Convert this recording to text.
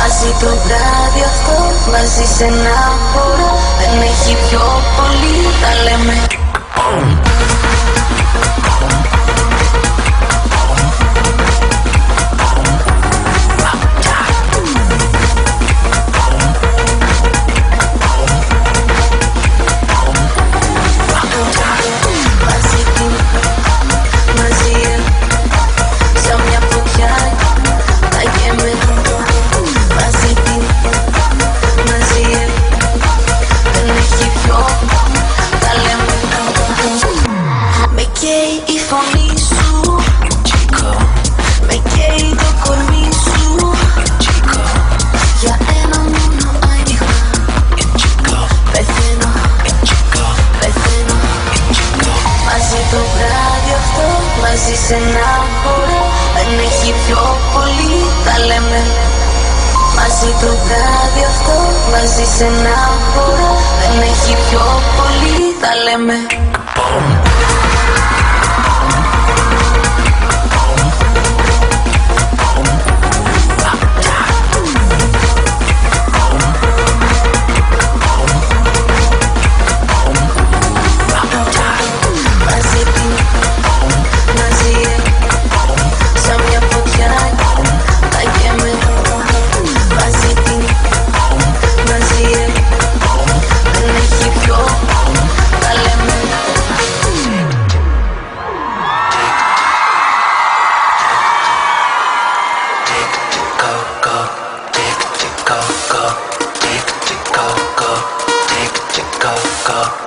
Μαζί το βράδυ αυτό, μαζί σε ένα χώρο. Δεν έχει πιο πολύ, τα λέμε. Η φωνή σου με καίει το κορμί σου. Για ένα μόνο άνοιγμα πεθαίνω, πεθαίνω. Μαζί το βράδυ αυτό, μαζί σε ένα χώρο. Δεν έχει πιο πολύ, τα λέμε. Μαζί το βράδυ αυτό, μαζί σε ένα χώρο. Δεν έχει πιο πολύ, τα λέμε. Go, go,